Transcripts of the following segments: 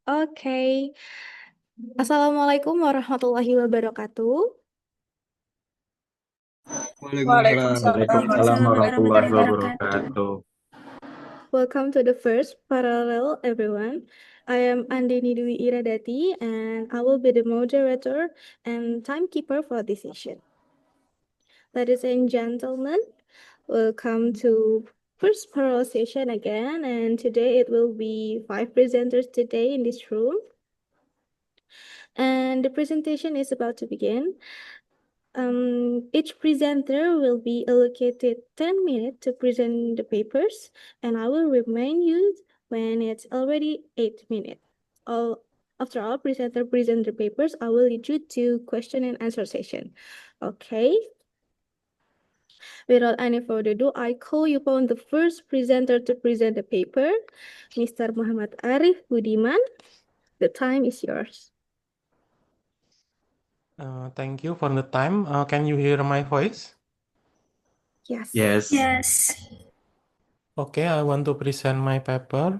Oke. Assalamualaikum warahmatullahi wabarakatuh. Waalaikumsalam. Waalaikumsalam Waalaikumsalam warahmatullahi warahmatullahi wabarakatuh. wabarakatuh. Welcome to the first parallel, everyone. I am Andini Dwi Iradati, and I will be the moderator and timekeeper for this session. Ladies and gentlemen, welcome to first parallel session again, and today it will be 5 presenters today in this room. And the presentation is about to begin. Each presenter will be allocated 10 minutes to present the papers, and I will remind you when it's already 8 minutes. After all presenter present the papers, I will lead you to question and answer session. Okay. Without any further ado, I call upon the first presenter to present the paper, Mr. Muhammad Arif Budiman. The time is yours. Thank you for the time. Can you hear my voice? Yes. Yes. Yes. Okay, I want to present my paper.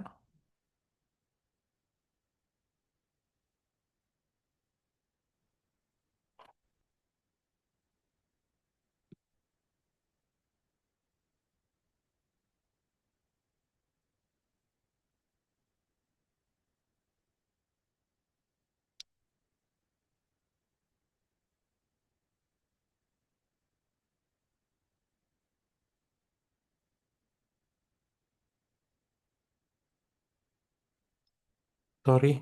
Sorry.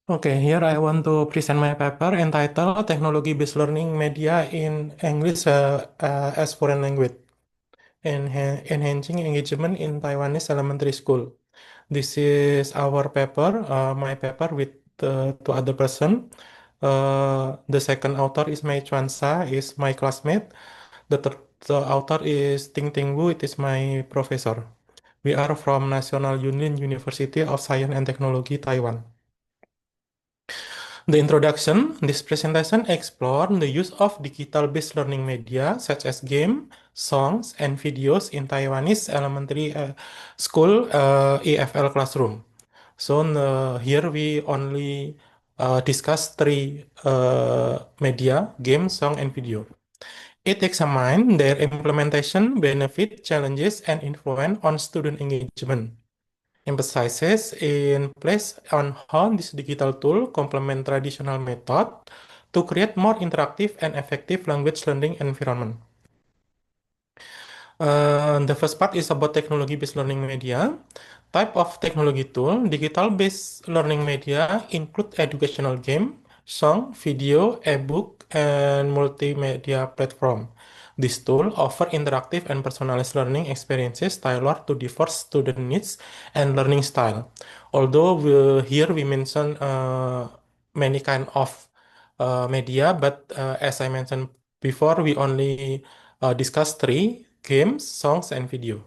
Okay, here I want to present my paper entitled Technology-Based Learning Media in English as Foreign Language, Enhancing Engagement in Taiwanese Elementary School. This is our paper, my paper with two other person. The second author is Mei Chuansa, is my classmate. The author is Ting Ting Wu, it is my professor. We are from National Union University of Science and Technology, Taiwan. The introduction, this presentation explores the use of digital-based learning media such as game, songs, and videos in Taiwanese elementary school EFL classroom. So here we only discuss three media, game, song, and video. It examines their implementation, benefit, challenges, and influence on student engagement. Emphasizes in place on how this digital tool complement traditional method to create more interactive and effective language learning environment. The first part is about technology-based learning media. Type of technology tool, digital-based learning media include educational game, song, video, ebook, and multimedia platform. This tool offer interactive and personalized learning experiences tailored to diverse student needs and learning style. Although here we mention many kind of media, but as I mentioned before, we only discuss three: games, songs, and video.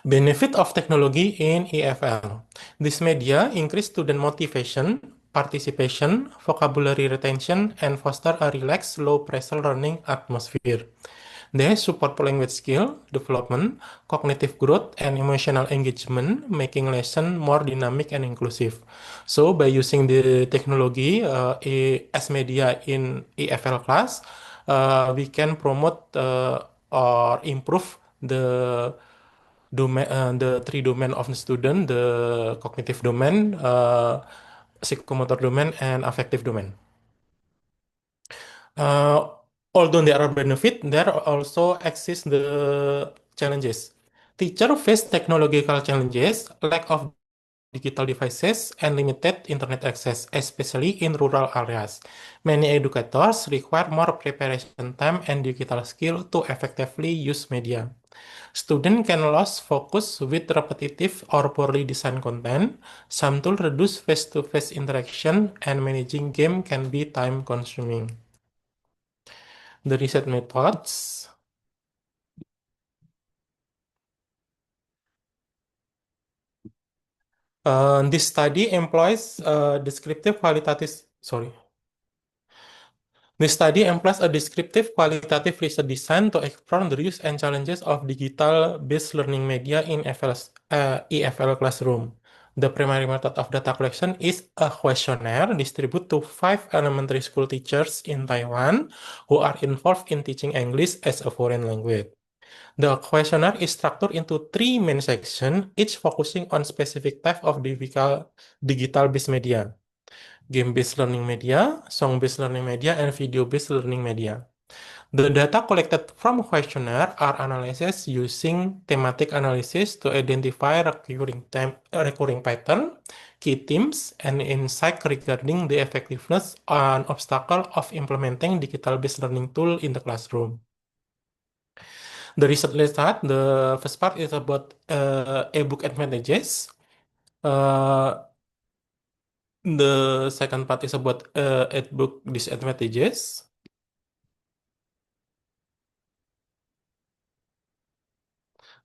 Benefit of technology in EFL. This media increase student motivation, participation, vocabulary retention, and foster a relaxed, low-pressure learning atmosphere. They support language skill development, cognitive growth, and emotional engagement, making lesson more dynamic and inclusive. So by using the technology as media in EFL class, we can promote or improve the three domain of the student, the cognitive domain, psychomotor domain, and affective domain. Uh, Although there are benefits, there also exist the challenges. Teacher face technological challenges, lack of digital devices, and limited internet access, especially in rural areas. Many educators require more preparation time and digital skill to effectively use media. Students can lose focus with repetitive or poorly designed content. Some tools reduce face-to-face interaction, and managing game can be time-consuming. The research methods. This study employs descriptive qualitative, sorry. The study employs a descriptive qualitative research design to explore the use and challenges of digital-based learning media in EFL classroom. The primary method of data collection is a questionnaire distributed to 5 elementary school teachers in Taiwan who are involved in teaching English as a foreign language. The questionnaire is structured into 3 main sections, each focusing on specific type of digital-based media: game-based learning media, song-based learning media, and video-based learning media. The data collected from questionnaire are analyzed using thematic analysis to identify recurring pattern, key themes, and insight regarding the effectiveness and obstacle of implementing digital-based learning tool in the classroom. The research, let's start. The first part is about ebook advantages. Uh, the second part is about ebook disadvantages.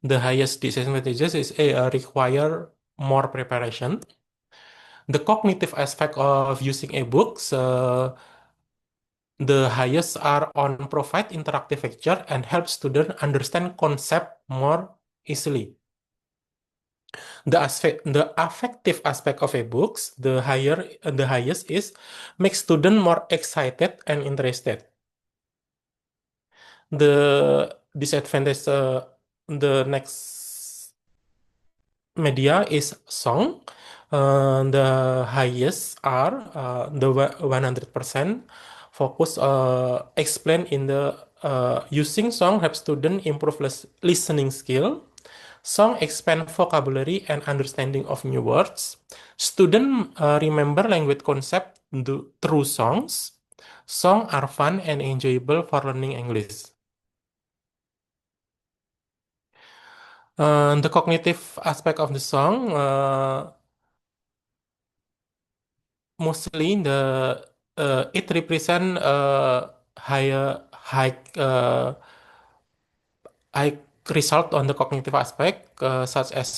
The highest disadvantages is require more preparation. The cognitive aspect of using ebooks, the highest are on provide interactive feature and help students understand concept more easily. The affective aspect of ebooks, the highest is make student more excited and interested. The disadvantage, the next media is song. The highest are the 100% focus explain in the using song help student improve listening skill. Song expand vocabulary and understanding of new words. Student remember language concept through songs. Songs are fun and enjoyable for learning English. The cognitive aspect of the song, mostly it represent high result on the cognitive aspect, such as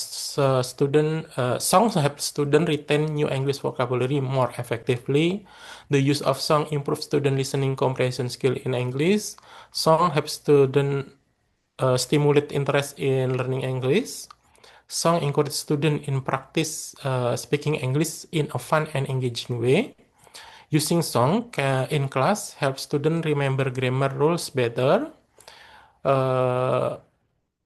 songs help student retain new English vocabulary more effectively. The use of song improves student listening comprehension skill in English. Song helps student stimulate interest in learning English. Song encourage student in practice speaking English in a fun and engaging way. Using song in class helps student remember grammar rules better. Uh,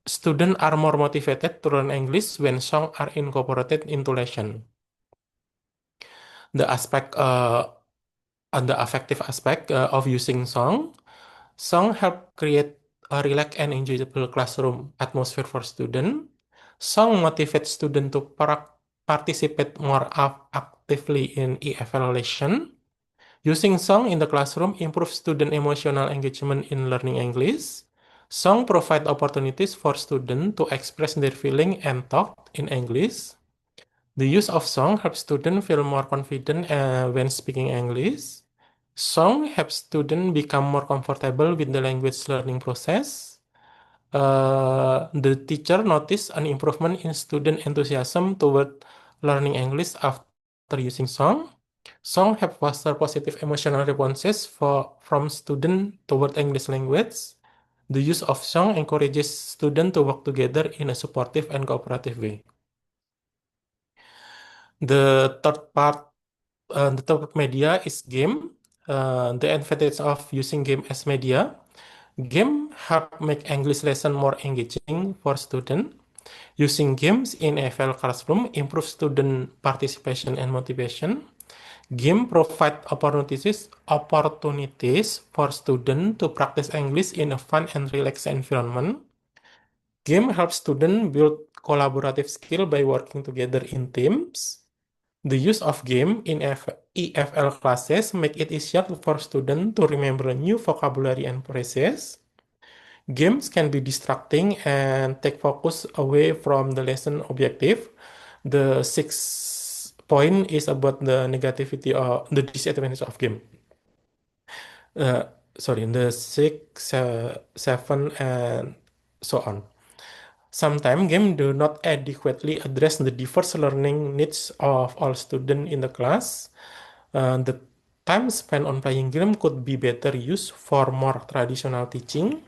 Students are more motivated to learn English when songs are incorporated into lesson. The aspect, the affective aspect of using song help create a relaxed and enjoyable classroom atmosphere for students. Song motivate students to participate more actively in EFL lesson. Using song in the classroom improves student emotional engagement in learning English. Song provide opportunities for students to express their feeling and talk in English. The use of song helps students feel more confident when speaking English. Song helps students become more comfortable with the language learning process. The teacher noticed an improvement in student enthusiasm toward learning English after using song. Song have foster positive emotional responses from students toward English language. The use of song encourages students to work together in a supportive and cooperative way. The third part, the third media is game. The advantage of using game as media. Game help make English lesson more engaging for students. Using games in FL classroom improve student participation and motivation. Game provide opportunities for students to practice English in a fun and relaxed environment. Game helps students build collaborative skill by working together in teams. The use of game in EFL classes make it easier for students to remember new vocabulary and phrases. Games can be distracting and take focus away from the lesson objective. The sixth point is about the negativity or the disadvantage of game. Uh, Sorry, the six, seven, and so on. Sometimes games do not adequately address the diverse learning needs of all students in the class. The time spent on playing game could be better used for more traditional teaching.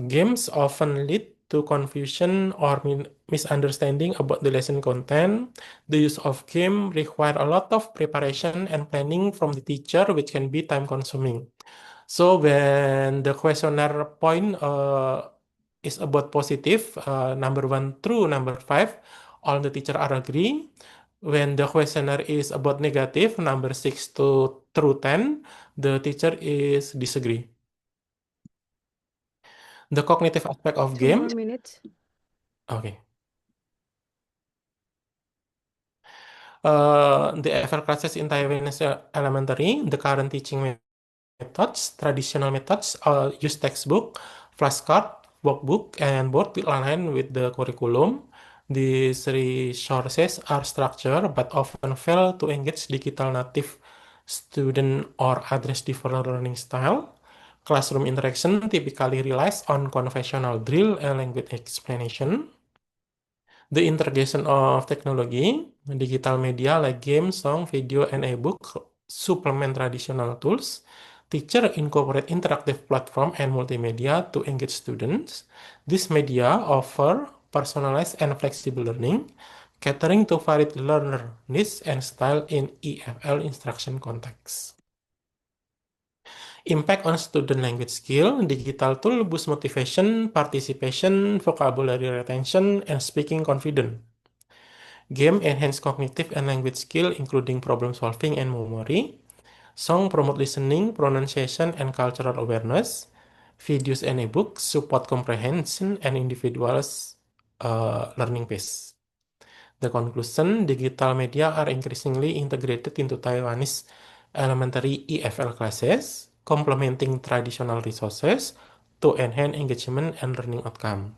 Games often lead to confusion or misunderstanding about the lesson content. The use of game require a lot of preparation and planning from the teacher, which can be time consuming. So when the questionnaire point is about positive, number 1 through number 5, all the teacher are agree. When the questionnaire is about negative, number 6 to through 10, the teacher is disagree. The cognitive aspect of 2 more games. minutes. Okay. The EFL classes in Taiwanese elementary, the current teaching methods, traditional methods, use textbook, flashcard, workbook, and board will align with the curriculum. These resources are structured but often fail to engage digital native student or address different learning style. Classroom interaction typically relies on conventional drill and language explanation. The integration of technology, digital media like games, song, video, and ebook supplement traditional tools. Teacher incorporate interactive platform and multimedia to engage students. This media offer personalized and flexible learning, catering to varied learner needs and style in EFL instruction context. Impact on student language skill, digital tool boost motivation, participation, vocabulary retention, and speaking confidence. Game enhance cognitive and language skill, including problem solving and memory. Song promote listening, pronunciation, and cultural awareness. Videos and ebooks support comprehension and individuals' learning pace. The conclusion, digital media are increasingly integrated into Taiwanese elementary EFL classes, complementing traditional resources to enhance engagement and learning outcome.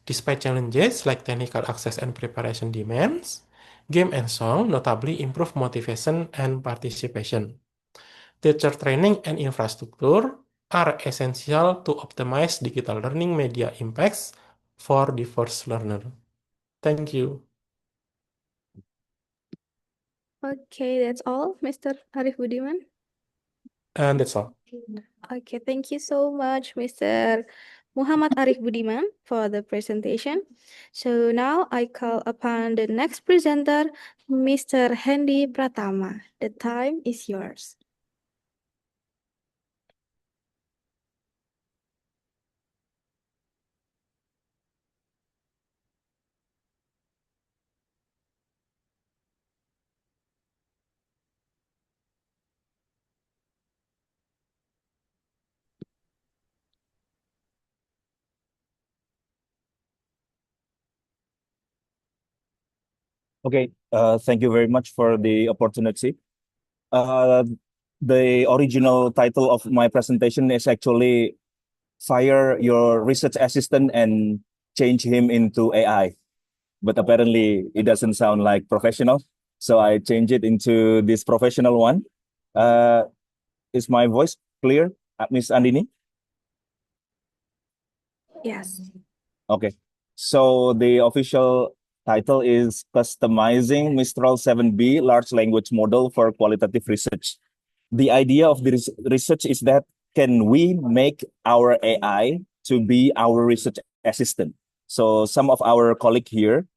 Despite challenges like technical access and preparation demands, game and song notably improve motivation and participation. Teacher training and infrastructure are essential to optimize digital learning media impacts for diverse learner. Thank you. Okay, that's all, Mr. Arif Budiman. And that's all. Okay, thank you so much, Mr. Muhammad Arif Budiman, for the presentation. So now I call upon the next presenter, Mr. Hendy Pratama. The time is yours. Okay, thank you very much for the opportunity. The original title of my presentation is actually Fire Your Research Assistant and Change Him into AI. But apparently it doesn't sound like professional. So I changed it into this professional one. Is my voice clear, Miss Andini? Yes. Okay. So the official title is Customizing Mistral 7B Large Language Model for Qualitative Research. The idea of this research is that can we make our AI to be our research assistant? So some of our colleague here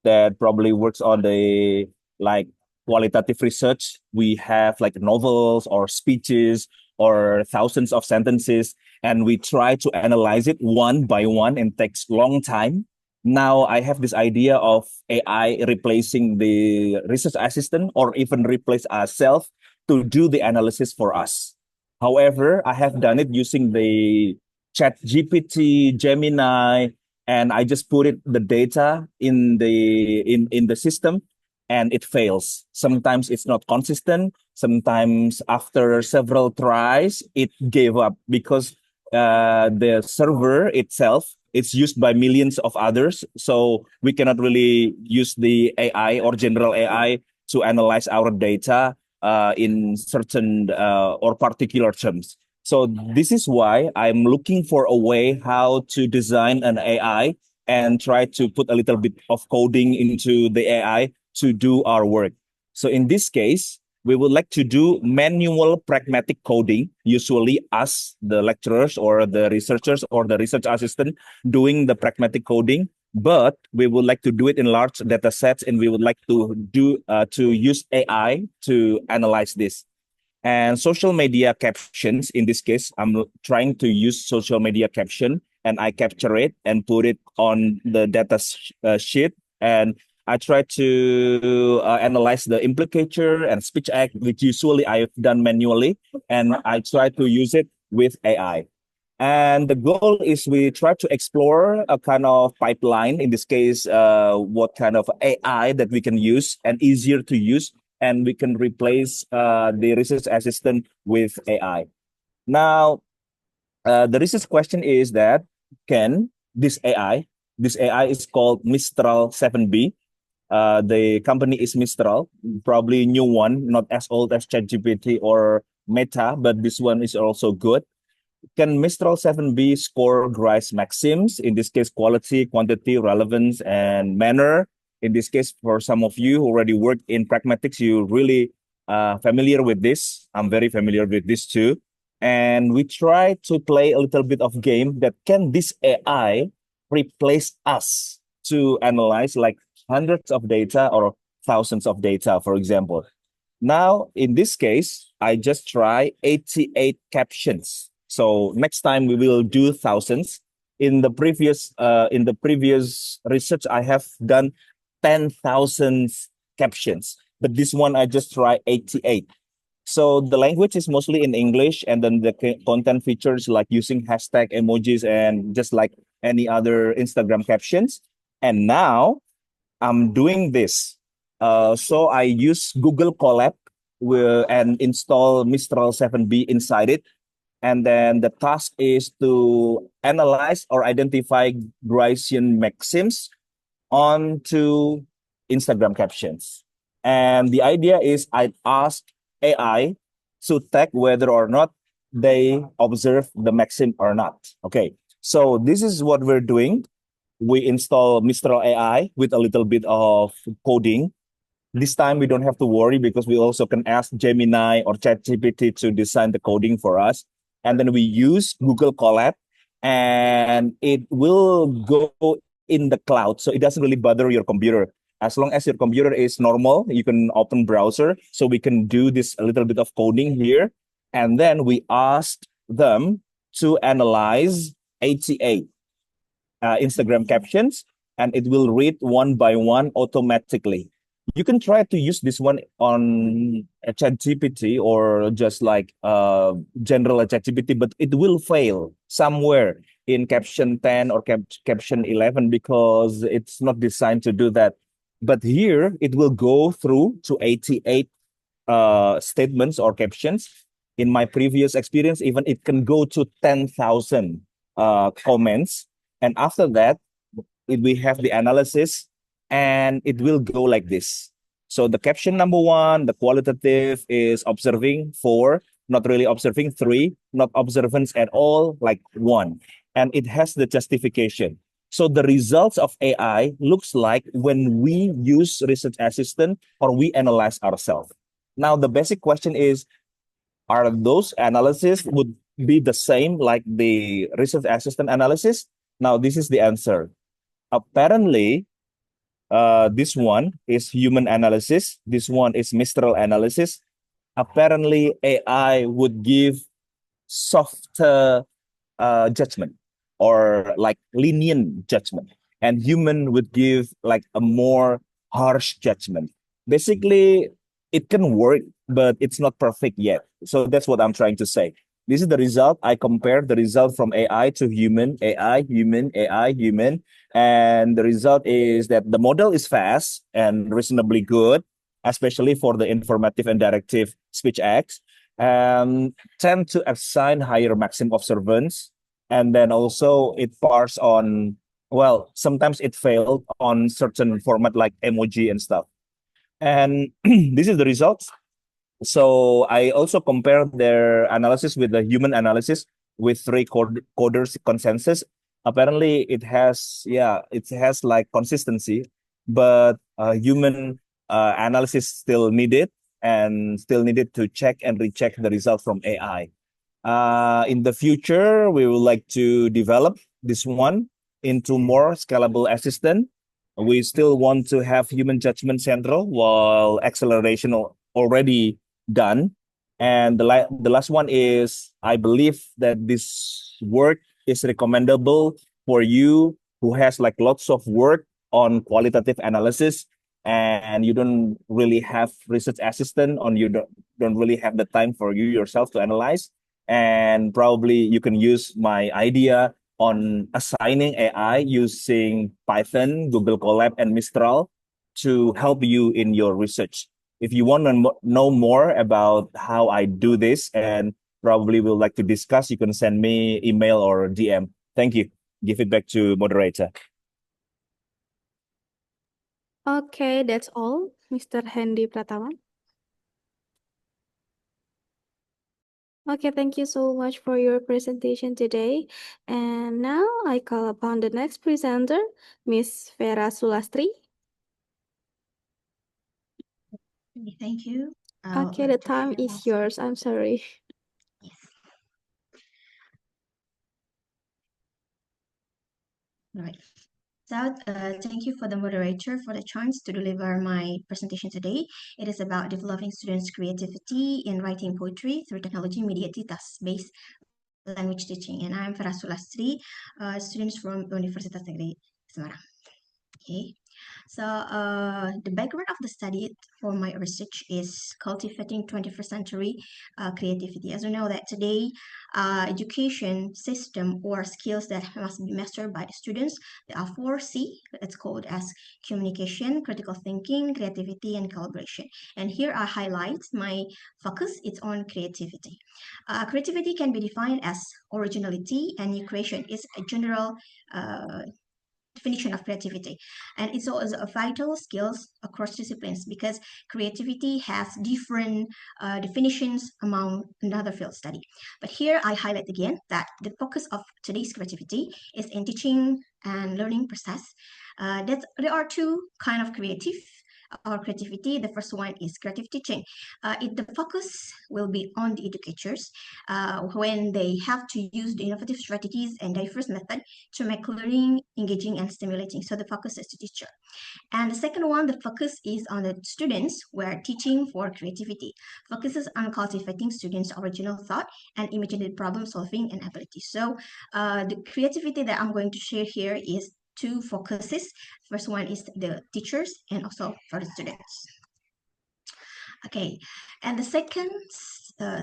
that probably works on the like qualitative research, we have like novels or speeches or thousands of sentences, and we try to analyze it one by one and takes long time. Now I have this idea of AI replacing the research assistant or even replace ourselves to do the analysis for us. However, I have done it using the Chat GPT, Gemini, and I just put it the data in the system, and it fails. Sometimes it's not consistent. Sometimes after several tries, it gave up because the server itself it's used by millions of others. So we cannot really use the AI or general AI to analyze our data in certain or particular terms. So this is why I'm looking for a way how to design an AI and try to put a little bit of coding into the AI to do our work. So in this case, we would like to do manual pragmatic coding, usually us, the lecturers or the researchers or the research assistant doing the pragmatic coding, but we would like to do it in large data sets, and we would like to use AI to analyze this. And social media captions, in this case, I'm trying to use social media caption, and I capture it and put it on the data sheet, and I try to analyze the implicator and speech act, which usually I've done manually, and I try to use it with AI. And the goal is we try to explore a kind of pipeline, in this case, what kind of AI that we can use and easier to use, and we can replace the research assistant with AI. Now, the research question is that can this AI is called Mistral 7B. The company is Mistral, probably new one, not as old as ChatGPT or Meta, but this one is also good. Can Mistral 7B score Grice maxims, in this case, quality, quantity, relevance, and manner? In this case, for some of you who already worked in pragmatics, you really familiar with this. I'm very familiar with this too. And we try to play a little bit of game that can this AI replace us to analyze like hundreds of data or thousands of data, for example. Now, in this case, I just try 88 captions. So next time we will do thousands. In the previous research, I have done 10,000 captions, but this one I just try 88. So the language is mostly in English, and then the content features like using hashtag emojis and just like any other Instagram captions. And now I'm doing this. So I use Google Colab and install Mistral 7B inside it. And then the task is to analyze or identify Gricean maxims onto Instagram captions. And the idea is I ask AI to tag whether or not they observe the maxim or not. Okay, so this is what we're doing. We install Mistral AI with a little bit of coding. This time we don't have to worry because we also can ask Gemini or ChatGPT to design the coding for us. And then we use Google Colab, and it will go in the cloud. So it doesn't really bother your computer. As long as your computer is normal, you can open browser. So we can do this a little bit of coding here. And then we asked them to analyze 88 Instagram captions, and it will read one by one automatically. You can try to use this one on a ChatGPT or just like general ChatGPT, but it will fail somewhere in caption 10 or caption 11 because it's not designed to do that. But here it will go through to 88 statements or captions. In my previous experience, even it can go to 10,000 comments. And after that, we have the analysis, and it will go like this. So the caption number 1, the qualitative is observing 4, not really observing 3, not observance at all, like 1. And it has the justification. So the results of AI looks like when we use research assistant or we analyze ourselves. Now, the basic question is, are those analysis would be the same like the research assistant analysis? Now, this is the answer. Apparently, this one is human analysis. This one is Mistral analysis. Apparently, AI would give softer judgment or like lenient judgment, and human would give like a more harsh judgment. Basically, it can work, but it's not perfect yet. So that's what I'm trying to say. This is the result. I compare the result from AI to human, AI, human, AI, human. And the result is that the model is fast and reasonably good, especially for the informative and directive speech acts, and tend to assign higher maximum observance. And then also it parse on, well, sometimes it failed on certain format like emoji and stuff. And this is the results. So I also compare their analysis with the human analysis with three coders consensus. Apparently it has like consistency, but human analysis still needed. and still needed to check and recheck the result from AI. In the future, we would like to develop this one into more scalable assistant. We still want to have human judgment central while acceleration already done. And the last one is, I believe that this work is recommendable for you who has like lots of work on qualitative analysis and you don't really have research assistant or you don't really have the time for you yourself to analyze. And probably you can use my idea on assigning AI using Python, Google Colab, and Mistral to help you in your research. If you want to know more about how I do this and probably would like to discuss, you can send me email or DM. Thank you. Give it back to moderator. Okay, that's all, Mr. Hendy Pratawan. Okay, thank you so much for your presentation today. And now I call upon the next presenter, Miss Vera Sulastri. Thank you. Okay, the time is yours. I'm sorry. Yes. All right. So, thank you for the moderator for the chance to deliver my presentation today. It is about developing students' creativity in writing poetry through technology-mediated task-based language teaching. And I'm Vera Sulastri, students from Universitas Negeri Semarang. Okay. So the background of the study for my research is cultivating 21st century creativity. As we know that today, education system or skills that must be mastered by the students, there are 4C. It's called as communication, critical thinking, creativity, and collaboration. And here I highlight my focus. It's on creativity. Creativity can be defined as originality, and new creation is a general definition of creativity, and it's also a vital skills across disciplines because creativity has different definitions among another field study. But here I highlight again that the focus of today's creativity is in teaching and learning process. That there are two kind of creativity. The first one is creative teaching. The focus will be on the educators when they have to use the innovative strategies and diverse method to make learning engaging and stimulating. So the focus is the teacher. And the second one, the focus is on the students, where teaching for creativity focuses on cultivating students' original thought and imaginative problem solving and ability. So the creativity that I'm going to share here is two focuses. First one is the teachers and also for the students. Okay, and the second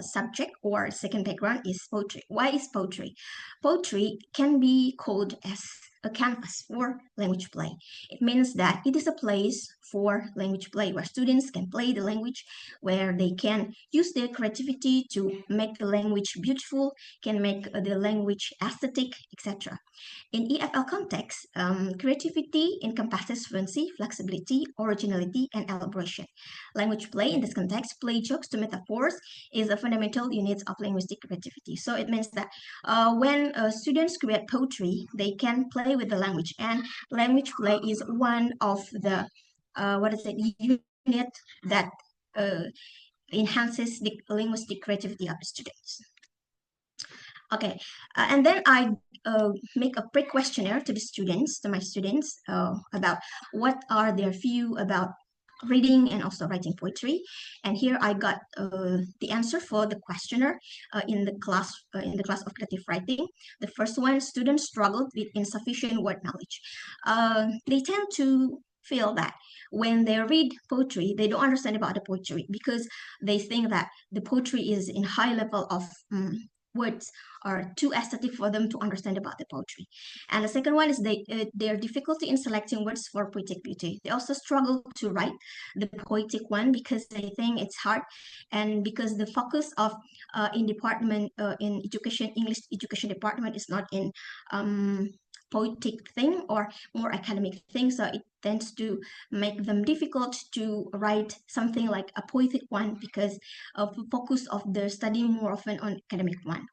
subject or second background is poetry. Why is poetry? Poetry can be called as a canvas for language play. It means that it is a place for language play where students can play the language, where they can use their creativity to make the language beautiful, can make the language aesthetic, etc. In EFL context, creativity encompasses fluency, flexibility, originality, and elaboration. Language play in this context, play jokes to metaphors, is a fundamental unit of linguistic creativity. So it means that when students create poetry, they can play with the language, and language play is one of the unit that enhances the linguistic creativity of the students. Okay, and then I make a pre-questionnaire to my students, about what are their view about reading and also writing poetry. And here I got the answer for the questionnaire in the class of creative writing. The first one, students struggled with insufficient word knowledge. They tend to feel that when they read poetry, they don't understand about the poetry because they think that the poetry is in high level of words are too aesthetic for them to understand about the poetry. And the second one is their difficulty in selecting words for poetic beauty. They also struggle to write the poetic one because they think it's hard, and because the focus of in education, English education department is not in poetic thing or more academic thing, so it tends to make them difficult to write something like a poetic one because of the focus of their studying more often on academic one.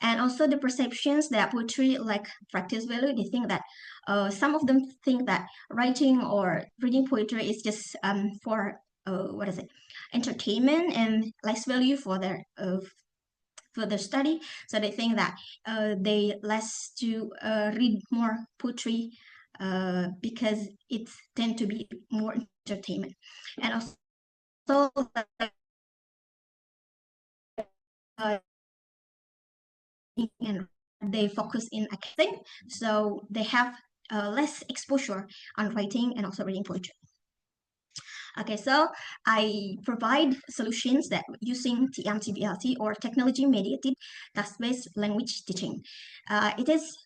And also the perceptions that poetry like practice value, they think that some of them think that writing or reading poetry is just for entertainment and less value for their study. So they think that they less to read more poetry because it tend to be more entertainment. And also and they focus in acting, so they have less exposure on writing and also reading poetry. Okay, so I provide solutions that using TM-TBLT or technology-mediated task-based language teaching. It is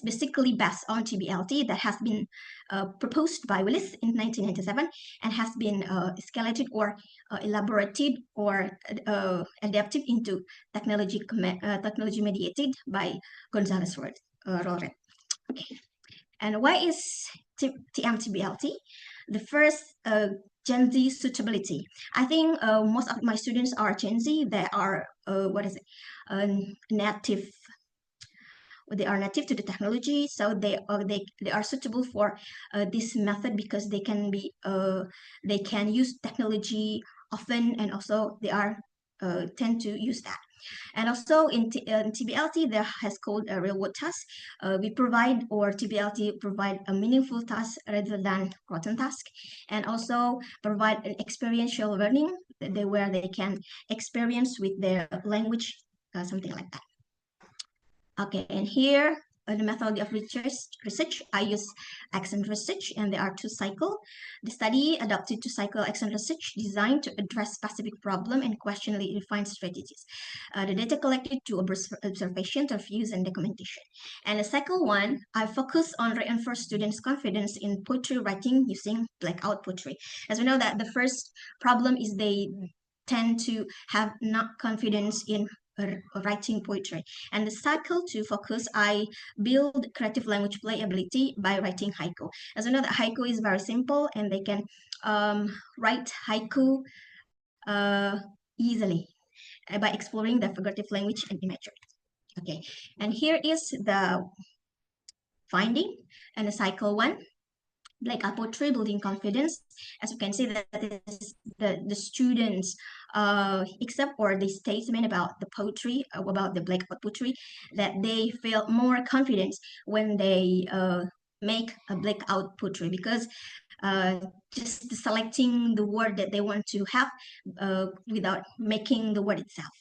basically based on TBLT that has been proposed by Willis in 1997 and has been escalated or elaborated or adapted into technology-mediated by Gonzalez Roret. Okay, and why is TM-TBLT? The first, Gen Z suitability. I think most of my students are Gen Z. They are native. They are native to the technology, so they are suitable for this method because they can use technology often, and also they are tend to use that. And also in TBLT, there has called a real world task. We provide, or TBLT provide, a meaningful task rather than rotten task, and also provide an experiential learning where they can experience with their language, something like that. Okay, and here the methodology of research, I use accent research, and there are 2 cycles. The study adopted 2 cycle accent research designed to address specific problem and questionably refined strategies. The data collected to observation, reviews, and documentation. And the cycle 1, I focus on reinforce students' confidence in poetry writing using blackout poetry. As we know that the first problem is they tend to have not confidence in writing poetry. And the cycle 2 focus, I build creative language playability by writing haiku. As we know that haiku is very simple, and they can write haiku easily by exploring the figurative language and imagery. Okay, and here is the finding and the cycle 1. Blackout poetry building confidence. As you can see, that is the students accept or the statement about the poetry, about the blackout poetry, that they feel more confidence when they make a blackout poetry, because just selecting the word that they want to have without making the word itself.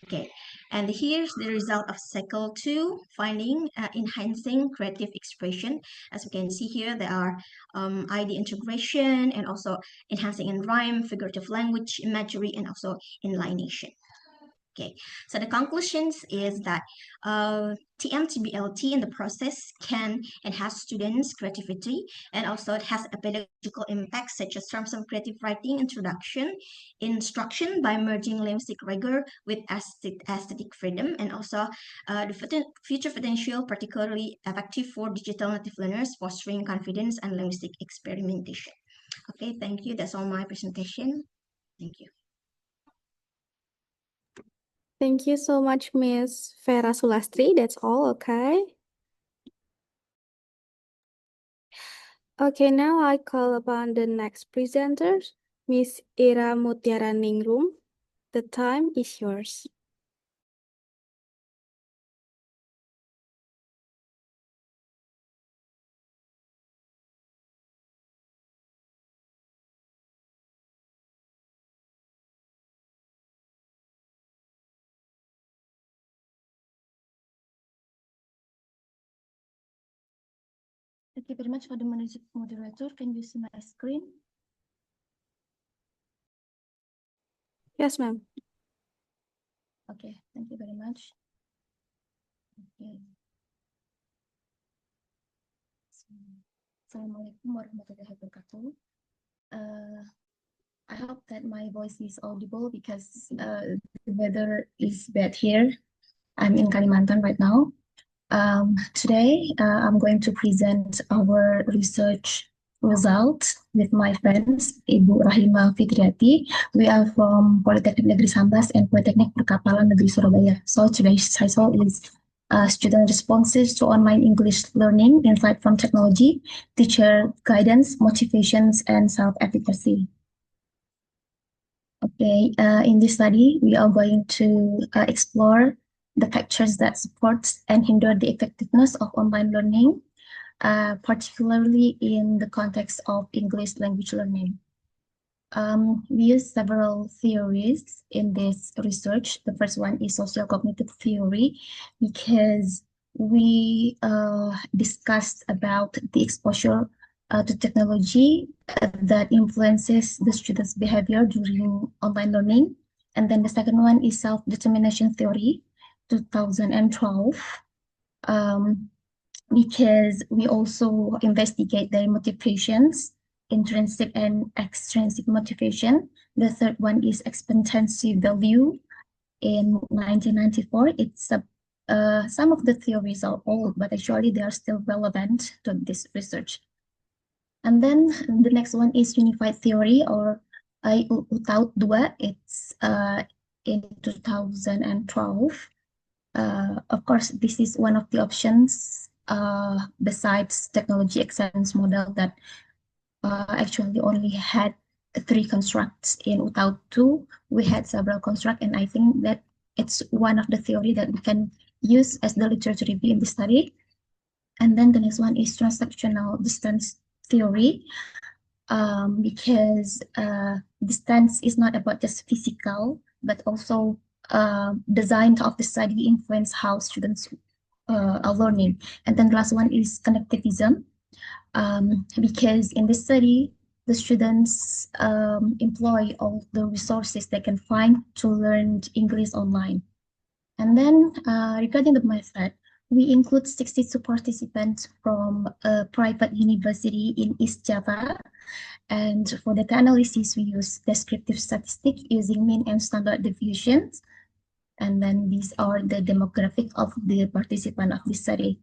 Okay, and here's the result of cycle 2 finding, enhancing creative expression. As you can see here, there are ID integration and also enhancing in rhyme, figurative language, imagery, and also inlination. Okay, so the conclusions is that TM-TBLT in the process can enhance students' creativity, and also it has a pedagogical impact such as terms of creative writing introduction, instruction by merging linguistic rigor with aesthetic freedom, and also the future potential particularly effective for digital native learners, fostering confidence and linguistic experimentation. Okay, thank you. That's all my presentation. Thank you. Thank you so much, Miss Vera Sulastri. That's all, okay? Okay, now I call upon the next presenter, Miss Ira Mutiara Ningrum. The time is yours. Thank you very much for the moderator. Can you see my screen? Yes, ma'am. Okay, thank you very much. Okay. Assalamualaikum warahmatullahi wabarakatuh. I hope that my voice is audible because the weather is bad here. I'm in Kalimantan right now. Today, I'm going to present our research result with my friends, Ibu Rahima Fitriati. We are from Politeknik Negeri Sambas and Politeknik Perkapalan Negeri Surabaya. So today's title is Student Responses to Online English Learning, Insight from Technology, Teacher Guidance, Motivations, and Self-Efficacy. Okay, in this study, we are going to explore the factors that support and hinder the effectiveness of online learning, particularly in the context of English language learning. We use several theories in this research. The first one is social cognitive theory, because we discussed about the exposure to technology that influences the students' behavior during online learning. And then the second one is self-determination theory, 2012, because we also investigate their motivations, intrinsic and extrinsic motivation. The third one is expectancy value in 1994. It's some of the theories are old, but actually they are still relevant to this research. And then the next one is unified theory, or UTAUT 2. It's in 2012. Of course, this is one of the options besides technology excellence model that actually only had 3 constructs. In UTAUT 2, we had several constructs, and I think that it's one of the theory that we can use as the literature review in the study. And then the next one is transactional distance theory, because distance is not about just physical, but also design of the study influence how students are learning. And then the last one is connectivism, because in this study, the students employ all the resources they can find to learn English online. And then regarding the method, we include 62 participants from a private university in East Java. And for data analysis, we use descriptive statistics using mean and standard deviations. And then these are the demographic of the participant of this study.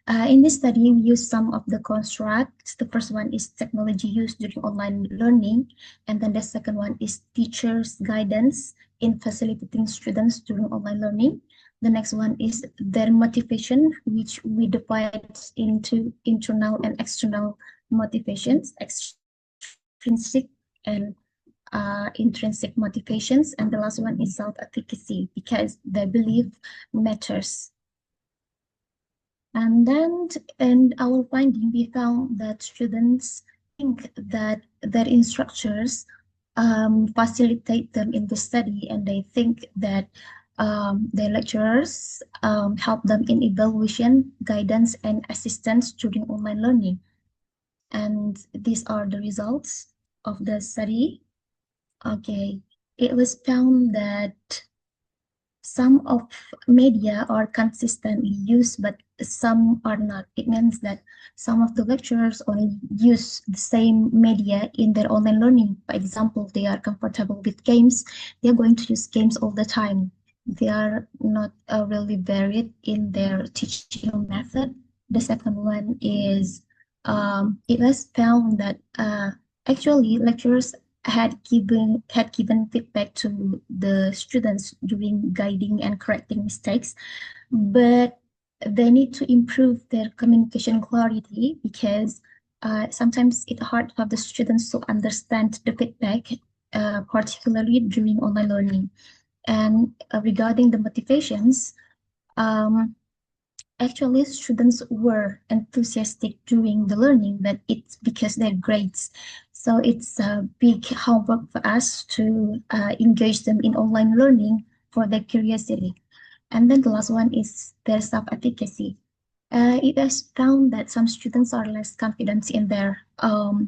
In this study, we use some of the constructs. The first one is technology used during online learning. And then the second one is teachers' guidance in facilitating students during online learning. The next one is their motivation, which we divide into internal and external motivations, extrinsic and intrinsic motivations. And the last one is self-efficacy, because their belief matters. And then in our finding, we found that students think that their instructors facilitate them in the study, and they think that their lecturers help them in evaluation, guidance, and assistance during online learning. And these are the results of the study. Okay, it was found that some of media are consistently used, but some are not. It means that some of the lecturers only use the same media in their online learning. For example, they are comfortable with games. They are going to use games all the time. They are not really varied in their teaching method. The second one is it was found that actually lecturers had given feedback to the students during guiding and correcting mistakes, but they need to improve their communication clarity, because sometimes it's hard to have the students to understand the feedback, particularly during online learning. And regarding the motivations, actually students were enthusiastic during the learning, but it's because their grades. So it's a big homework for us to engage them in online learning for their curiosity. And then the last one is their self-efficacy. It has found that some students are less confident in their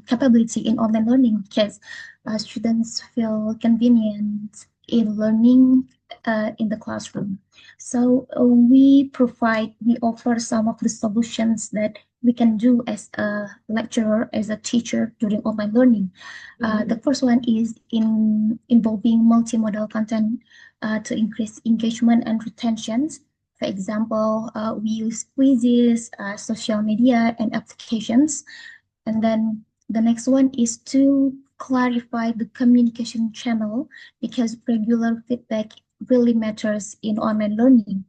capability in online learning, because students feel convenient in learning in the classroom. So we offer some of the solutions that we can do as a lecturer, as a teacher during online learning. The first one is involving multimodal content to increase engagement and retentions. For example, we use quizzes, social media, and applications. And then the next one is to clarify the communication channel, because regular feedback really matters in online learning.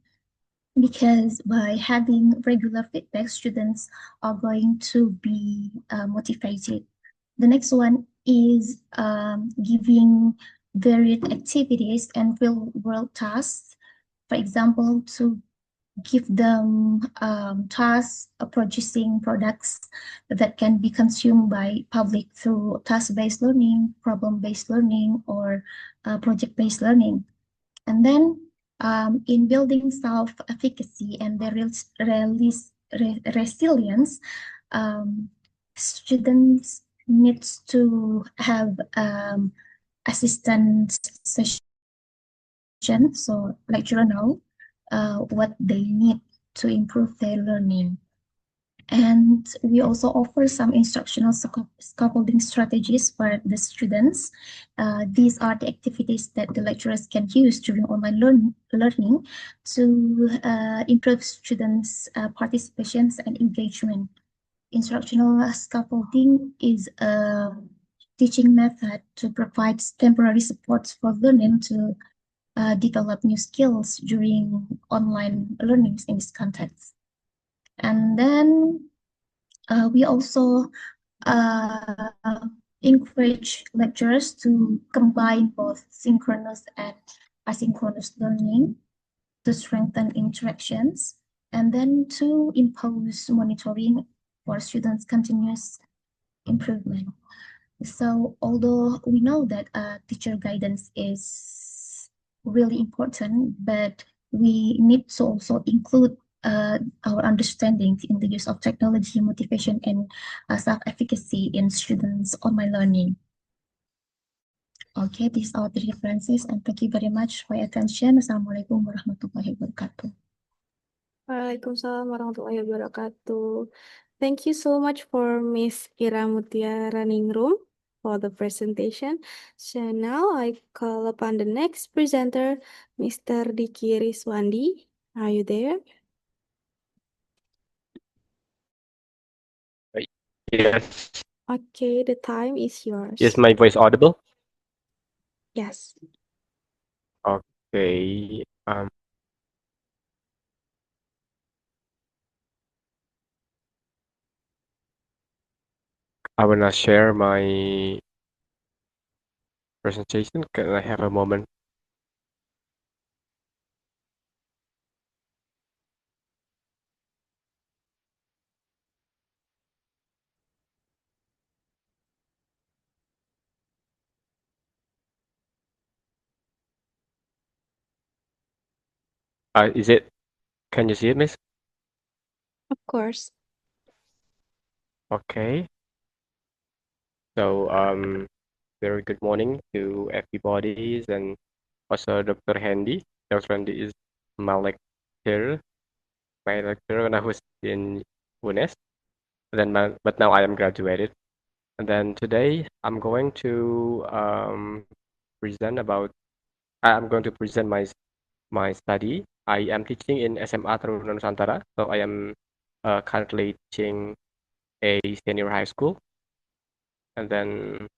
Because by having regular feedback, students are going to be motivated. The next one is giving varied activities and real-world tasks. For example, to give them tasks producing products that can be consumed by public through task-based learning, problem-based learning, or project-based learning. And then in building self-efficacy and the resilience, students needs to have assistance session, so lecturer know what they need to improve their learning. And we also offer some instructional scaffolding strategies for the students. These are the activities that the lecturers can use during online learning to improve students' participations and engagement. Instructional scaffolding is a teaching method to provide temporary supports for learning to develop new skills during online learnings in this context. And then we also encourage lecturers to combine both synchronous and asynchronous learning to strengthen interactions, and then to impose monitoring for students' continuous improvement. So although we know that teacher guidance is really important, but we need to also include our understanding in the use of technology, motivation, and self-efficacy in students' online learning. Okay, these are the references, and thank you very much for your attention. Assalamualaikum warahmatullahi wabarakatuh. Waalaikumsalam warahmatullahi wabarakatuh. Thank you so much for Miss Ira Mutia running room for the presentation. So now I call upon the next presenter, Mr. Diki Riswandi. Are you there? Yes. Okay, the time is yours. Is my voice audible? Yes. Okay. I wanna share my presentation. Can I have a moment? Can you see it, miss? Of course. Okay. So, very good morning to everybody, and also Dr. Handy. Dr. Handy is my lecturer, when I was in UNES. But now I am graduated. And then today I'm going to present my study. I am teaching in SMA Taruna Nusantara, so I am currently teaching a senior high school. And then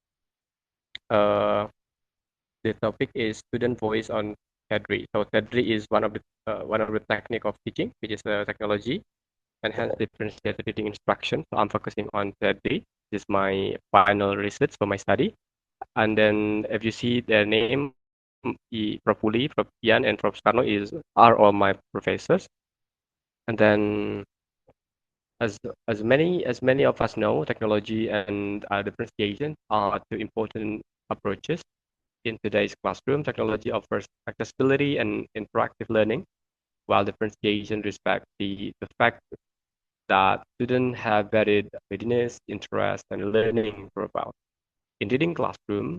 the topic is student voice on TEDRI. So TEDRI is one of the technique of teaching, which is a technology, and hence differentiated reading instruction. So I'm focusing on TEDRI. This is my final research for my study. And then if you see their name, Prof. Uli, Prof. Ian, and Prof. Skarno are all my professors. And then as many of us know, technology and differentiation are two important approaches in today's classroom. Technology offers accessibility and interactive learning, while differentiation respects the fact that students have varied readiness, interest, and learning profile. In reading classroom,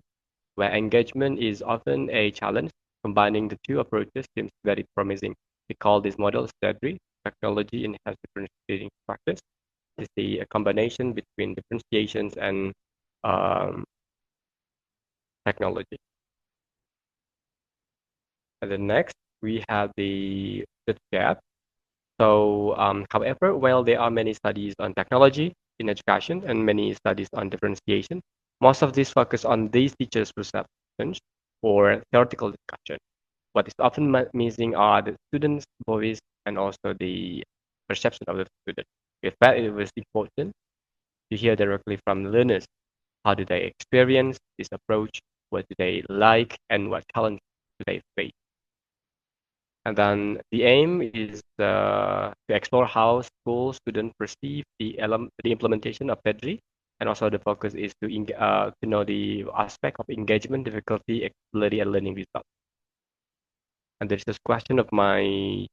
where engagement is often a challenge, combining the two approaches seems very promising. We call this model TEDRI, technology enhanced differentiating practice. It's the combination between differentiations and technology. And then next, we have the gap. So, however, while there are many studies on technology in education and many studies on differentiation, most of these focus on these teachers' perceptions or theoretical discussion. What is often missing are the student's voice and also the perception of the student. With that, it was important to hear directly from the learners. How do they experience this approach? what do they like, and what challenges do they face. And then the aim is to explore how school students perceive the implementation of TEDRI, and also the focus is to know the aspect of engagement, difficulty, accessibility, and learning results. And there's this question of my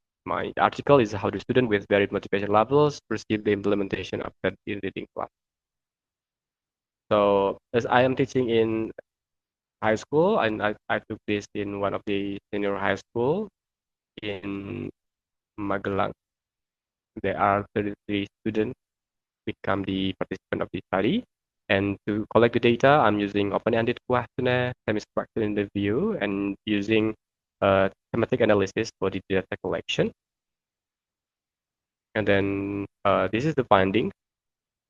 article is how do students with varied motivation levels perceive the implementation of TEDRI reading class. So as I am teaching in high school, and I took this in one of the senior high school in Magelang. There are 33 students become the participant of the study. And to collect the data, I'm using open-ended questionnaire, semi-structured interview, and using thematic analysis for the data collection. And then this is the finding.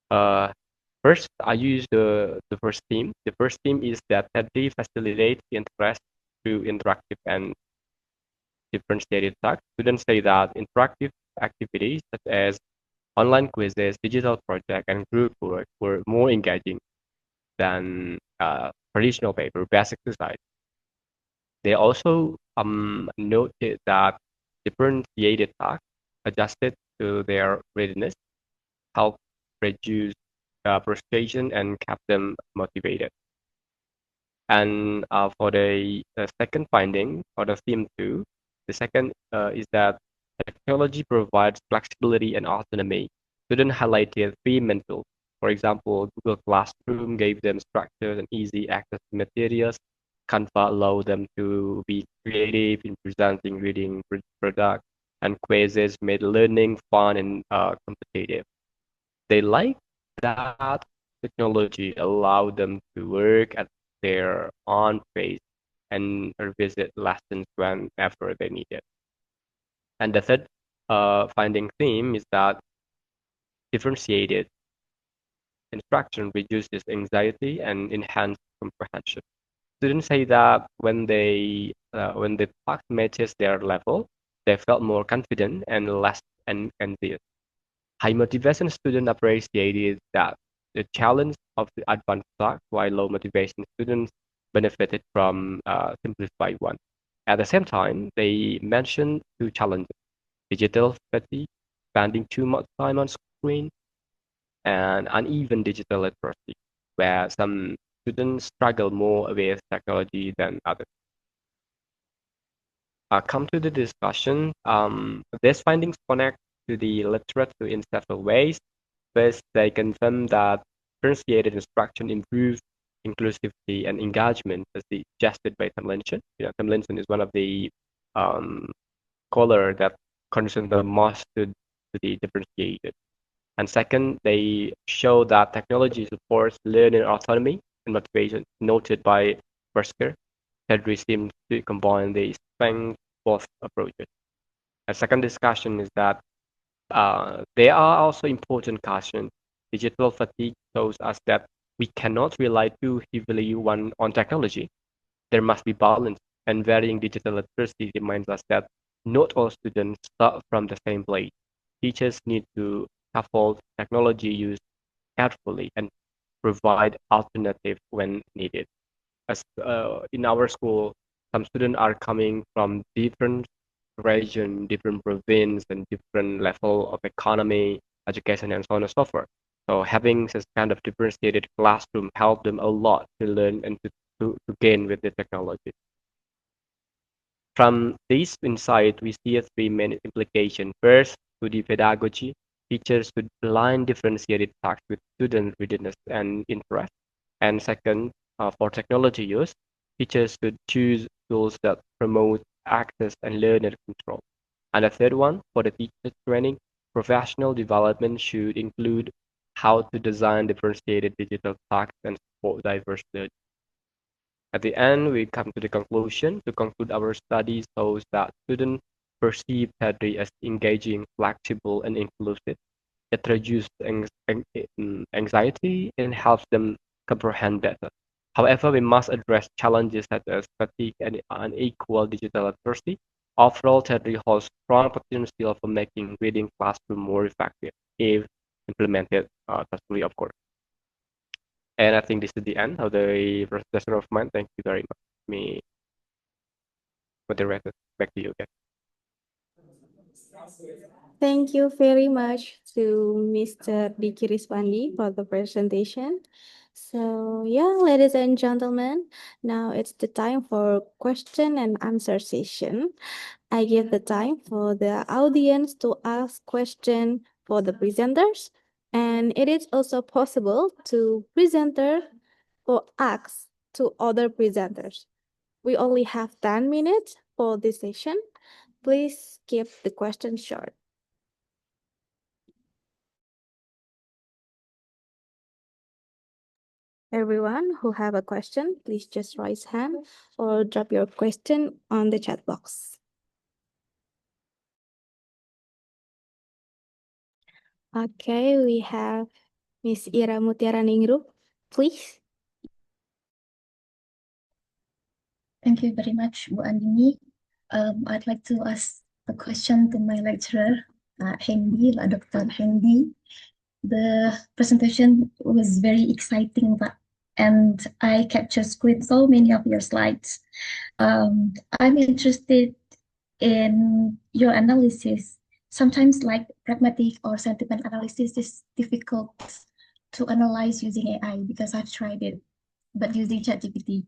First, I use the first theme. The first theme is that TEDRI facilitates interest through interactive and differentiated tasks. Students say that interactive activities such as online quizzes, digital projects, and group work were more engaging than traditional paper-based exercise. They also noted that differentiated tasks adjusted to their readiness helped reduce frustration and kept them motivated. And for the second finding, or the theme 2, the second is that technology provides flexibility and autonomy. Students highlighted 3 main tools. For example, Google Classroom gave them structured and easy access to materials. Canva allowed them to be creative in presenting reading products, and quizzes made learning fun and competitive. They like that technology allowed them to work at their own pace and revisit lessons whenever they need it. And the third finding theme is that differentiated instruction reduces anxiety and enhances comprehension. Students say that when the task matches their level, they felt more confident and less anxious. High motivation students appreciated that the challenge of the advanced task, while low motivation students benefited from simplified one. At the same time, they mentioned 2 challenges: digital fatigue, spending too much time on screen, and uneven digital literacy, where some students struggle more with technology than others. Come to the discussion. These findings connect to the literature in several ways. First, they confirm that differentiated instruction improves inclusivity and engagement, as suggested by Tomlinson. Tomlinson is one of the scholars that concern the most to the differentiated. And second, they show that technology supports learning autonomy and motivation, noted by Bersker. TEDRI seems to combine the strengths of both approaches. A second discussion is that there are also important cautions. Digital fatigue shows us that we cannot rely too heavily on technology. There must be balance, and varying digital literacy reminds us that not all students start from the same place. Teachers need to scaffold technology use carefully and provide alternatives when needed. As in our school, some students are coming from different region, different province, and different level of economy, education, and so on and so forth. So having this kind of differentiated classroom helped them a lot to learn and to gain with the technology. From this insight, we see 3 main implications. First, to the pedagogy, teachers should align differentiated tasks with student readiness and interest. And second, for technology use, teachers should choose tools that promote access and learner control. And the third one, for the teacher training, professional development should include how to design differentiated digital tasks and support diverse learning. At the end, we come to the conclusion. To conclude, our study shows that students perceive TEDRI as engaging, flexible, and inclusive. It reduces anxiety and helps them comprehend better. However, we must address challenges such as fatigue and unequal digital literacy. Overall, TEDRI holds strong potential for making reading classroom more effective if implemented successfully, of course. And I think this is the end of the presentation of mine. Thank you very much. Me, moderator, back to you guys. Thank you very much to Mr. Diki Rispandi for the presentation. So yeah, ladies and gentlemen, now it's the time for question and answer session. I give the time for the audience to ask question for the presenters, and it is also possible to presenter or ask to other presenters. We only have 10 minutes for this session. Please keep the question short. Everyone who have a question, please just raise hand or drop your question on the chat box. Okay, we have Miss Ira Mutiara Ningrum, please. Thank you very much, Bu Andini. I'd like to ask a question to my lecturer, Hendy, Dr. Hendy. The presentation was very exciting, and I captured with so many of your slides. I'm interested in your analysis. Sometimes like pragmatic or sentiment analysis is difficult to analyze using AI because I've tried it, but using ChatGPT.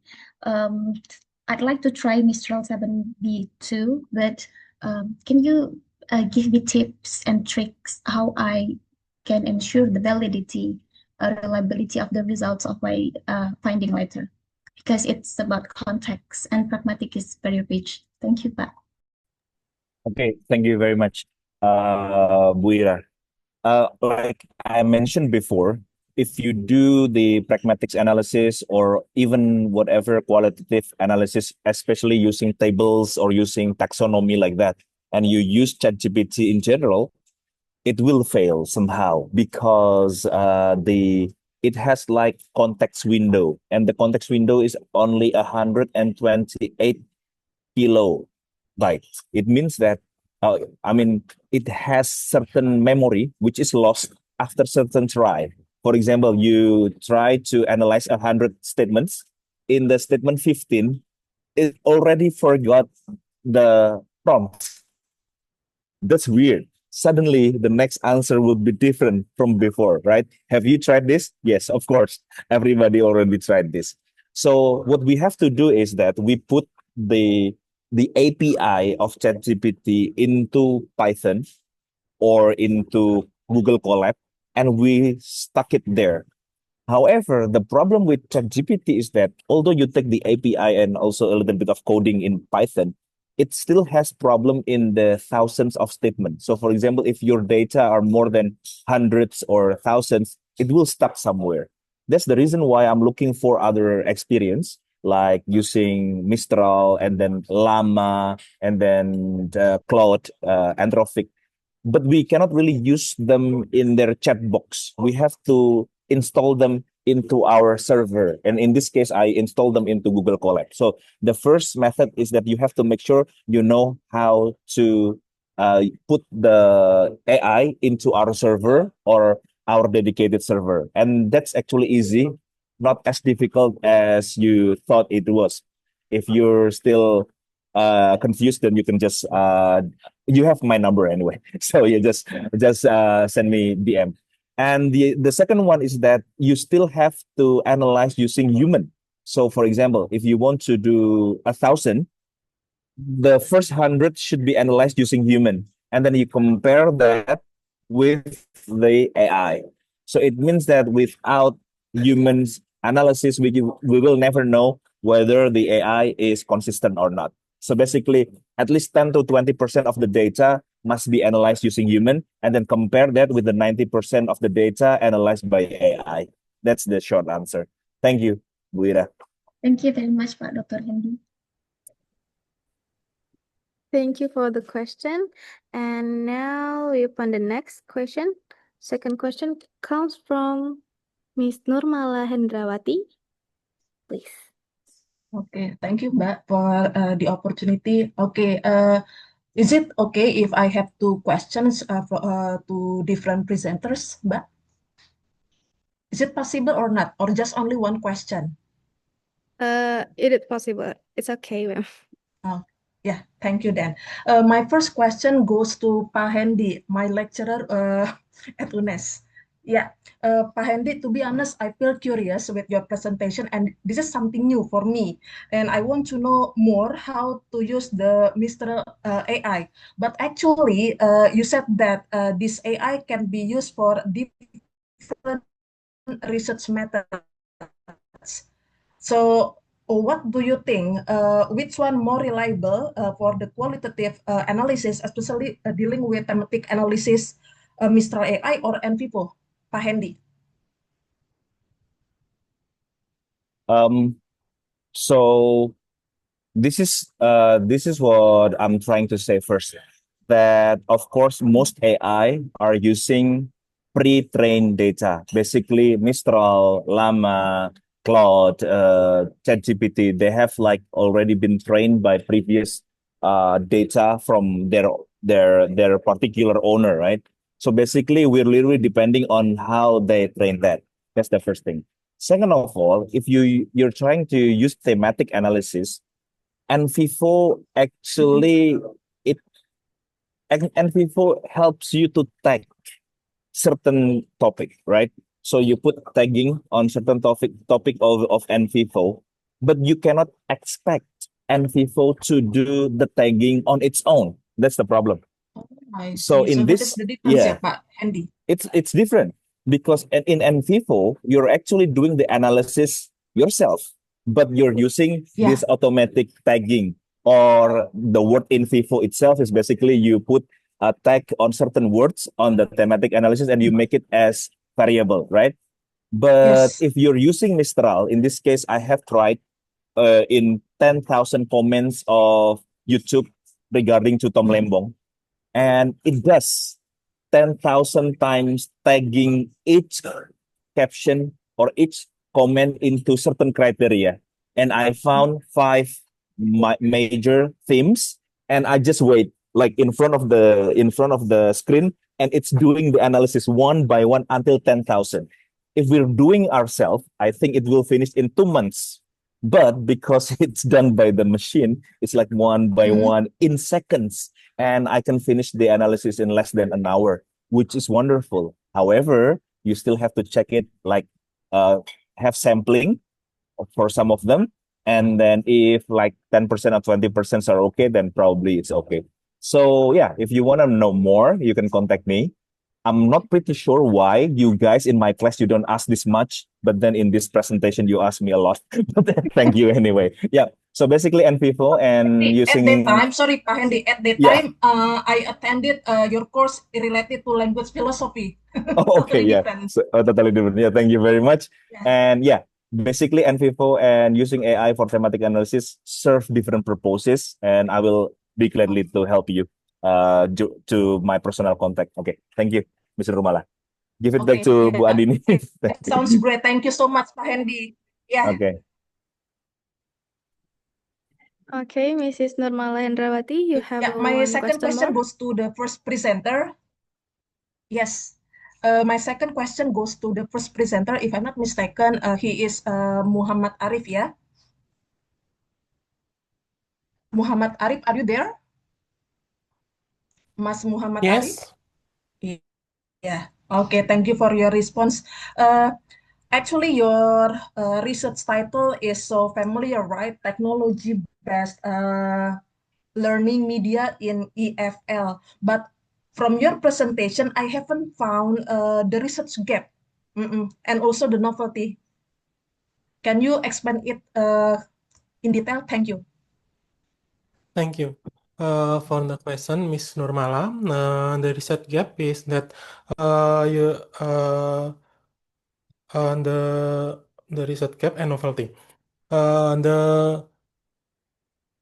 I'd like to try Mistral 7B too, but can you give me tips and tricks how I can ensure the validity or reliability of the results of my finding later? Because it's about context and pragmatic is very rich. Thank you, Pak. Okay, thank you very much, Bu Ira. Like I mentioned before, if you do the pragmatics analysis or even whatever qualitative analysis, especially using tables or using taxonomy like that, and you use ChatGPT in general, it will fail somehow because it has like context window, and the context window is only 128 kilobytes. It means that it has certain memory which is lost after certain try. For example, you try to analyze 100 statements. In the statement 15, it already forgot the prompt. That's weird. Suddenly, the next answer will be different from before, right? Have you tried this? Yes, of course. Everybody already tried this. So what we have to do is that we put the API of ChatGPT into Python or into Google Colab, and we stuck it there. However, the problem with ChatGPT is that although you take the API and also a little bit of coding in Python, it still has problem in the thousands of statements. So for example, if your data are more than hundreds or thousands, it will stuck somewhere. That's the reason why I'm looking for other experience, like using Mistral and then Llama and then Claude, Anthropic. But we cannot really use them in their chat box. We have to install them into our server. And in this case, I install them into Google Colab. So the first method is that you have to make sure you know how to put the AI into our server or our dedicated server. And that's actually easy, not as difficult as you thought it was. If you're still confused, then you can just you have my number anyway. So you just send me DM. And the second one is that you still have to analyze using human. So for example, if you want to do 1,000, the first 100 should be analyzed using human, and then you compare that with the AI. So it means that without humans analysis, we will never know whether the AI is consistent or not. So basically, at least 10 to 20% of the data must be analyzed using human, and then compare that with the 90% of the data analyzed by AI. That's the short answer. Thank you, Bu Ira. Thank you very much, Pak Dr. Hendy. Thank you for the question. And now we open the next question. Second question comes from Miss Nurmala Hendrawati. Please. Okay, thank you, Mbak, for the opportunity. Okay, is it okay if I have two questions to different presenters, Mbak? Is it possible or not, or just only one question? It is possible. It's okay, ma'am. Oh, yeah, thank you then. My first question goes to Pak Hendy, my lecturer at UNES. Yeah, Pak Hendy, to be honest, I feel curious with your presentation, and this is something new for me. And I want to know more how to use the Mr. AI. But actually, you said that this AI can be used for different research methods. So, what do you think? Which one more reliable for the qualitative analysis, especially dealing with thematic analysis, Mistral AI or NVivo? Pak Hendy. Um, so this is what I'm trying to say first. That of course most AI are using pre-trained data. Basically, Mistral, Llama, Claude, ChatGPT, they have like already been trained by previous data from their particular owner, right? So basically, we're literally depending on how they train that. That's the first thing. Second of all, if you're trying to use thematic analysis, NVivo actually it NVivo helps you to tag certain topic, right? So you put tagging on certain topic of NVivo, but you cannot expect NVivo to do the tagging on its own. That's the problem. Oh, I So see. So in that is this, the difference, yeah, ya, Pak Hendy. it's different because in NVivo you're actually doing the analysis yourself, but you're using Yeah. this automatic tagging, or the word in Vivo itself is basically you put a tag on certain words on the thematic analysis and you make it as variable, right? But Yes. if you're using Mistral, in this case, I have tried in 10,000 comments of YouTube regarding to Tom Lembong, and it does 10,000 times tagging each caption or each comment into certain criteria. And I found five major themes, and I just wait like in front of the screen, and it's doing the analysis one by one until 10,000. If we're doing ourselves, I think it will finish in 2 months. But because it's done by the machine, it's like one by one in seconds, and I can finish the analysis in less than an hour, which is wonderful. However, you still have to check it, like uh, have sampling for some of them. And then if like 10% or 20% are okay, then probably it's okay. So yeah, if you want to know more, you can contact me. I'm not pretty sure why you guys in my class you don't ask this much, but then in this presentation you ask me a lot. Thank you anyway. Yeah. So basically NVivo and At that using time, sorry, Pak Hendy, at that yeah. time, I attended your course related to language philosophy. Oh, okay, Totally yeah. different. So, totally different. Yeah, thank you very much. Yeah. And yeah, basically NVivo and using AI for thematic analysis serve different purposes, and I will be gladly to help you to my personal contact. Okay, thank you, Mr. Rumala. Give it back Okay, to Bu yeah. Andini. That sounds great. Thank you so much, Pak Hendy. Yeah. Okay. Okay, Mrs. Nurmala Hendrawati, you have Yeah, my one second question question more. goes to the first presenter. Yes. My second question goes to the first presenter. If I'm not mistaken, he is Muhammad Arif, ya? Muhammad Arif, are you there? Mas Muhammad Arif? Yes. Yeah. Okay, thank you for your response. Actually, your research title is so familiar, right? Technology-based learning media in EFL. But from your presentation, I haven't found the research gap and also the novelty. Can you expand it in detail? Thank you. Thank you. For the question, Miss Nurmala, the research gap is that you the research gap and novelty. The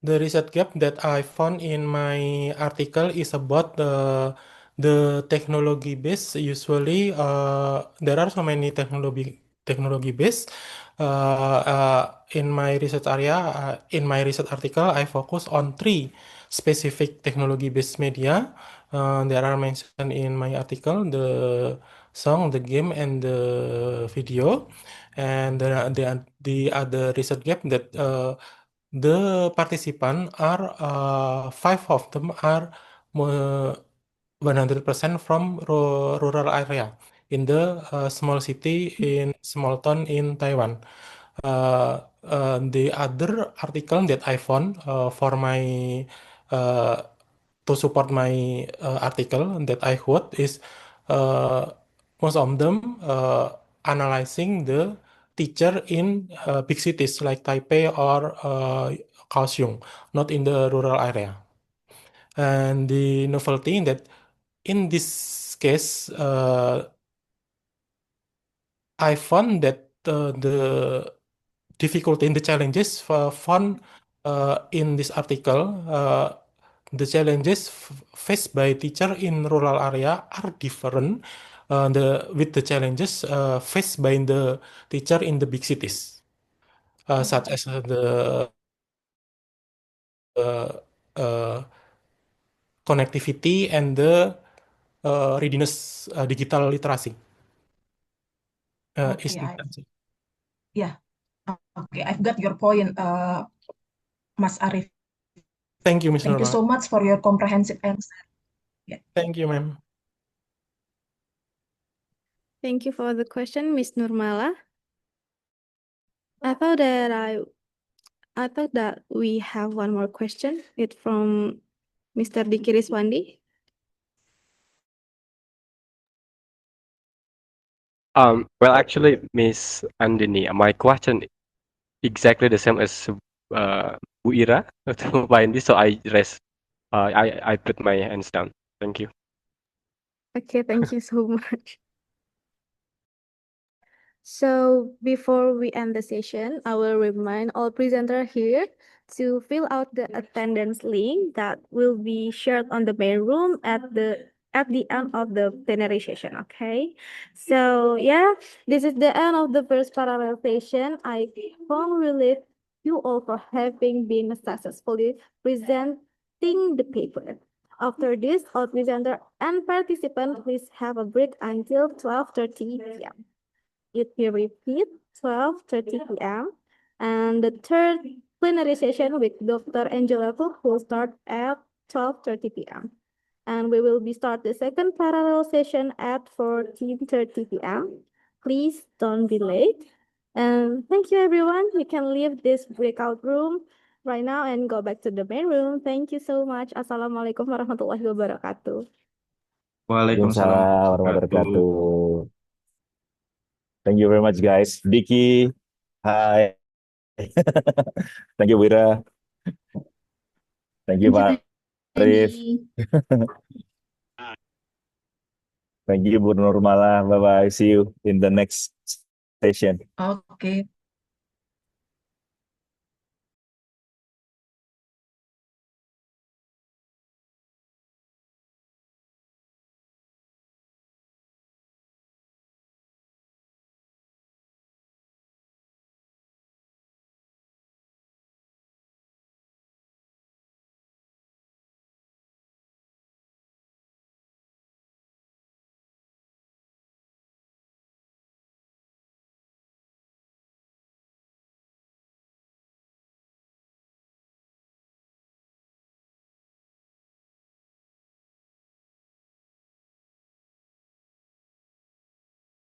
research gap that I found in my article is about the technology base. Usually, there are so many technology base. In my research area, in my research article, I focus on three specific technology based media. There are mentioned in my article. song, the game, and the video. And the other research gap that the participants are 5 of them are 100% from rural area in the small city in small town in Taiwan. The other article that I found for my to support my article that I quote is uh, most of them analyzing the teacher in big cities like Taipei or Kaohsiung, not in the rural area. And the novelty in that in this case, I found that the difficulty and the challenges found in this article, the challenges faced by teacher in rural area are different with the challenges faced by the teacher in the big cities, such as the uh, connectivity and the readiness digital literacy. Is Okay, the answer. yeah. Okay, I've got your point, Mas Arif. Thank you, Ms. Thank you Norma. so much for your comprehensive answer. Thank you, ma'am. Thank you for the question, Miss Nurmala. I thought that we have one more question. It's from Mr. Diki Riswandi. Well, actually, Miss Andini, my question exactly the same as Bu Ira to find this, so I put my hands down. Thank you. Okay, thank you so much. So before we end the session, I will remind all presenters here to fill out the attendance link that will be shared on the main room at the end of the plenary session. Okay. So yeah, this is the end of the first parallel session. I congratulate you all for having been successfully presenting the paper. After this, all presenter and participants please have a break until 12:30 p.m. It will repeat 12:30 p.m. And the third plenary session with Dr. Angela Cook will start at 12:30 p.m. And we will be start the second parallel session at 14:30 p.m. Please don't be late. And thank you, everyone. You can leave this breakout room right now and go back to the main room. Thank you so much. Assalamualaikum warahmatullahi wabarakatuh. Waalaikumsalam warahmatullahi wabarakatuh. Thank you very much, guys. Diki, hi. Thank you, Wira. Thank you, Pak Arif. Thank you, Bu Nurmala. Bye-bye. See you in the next session. Okay.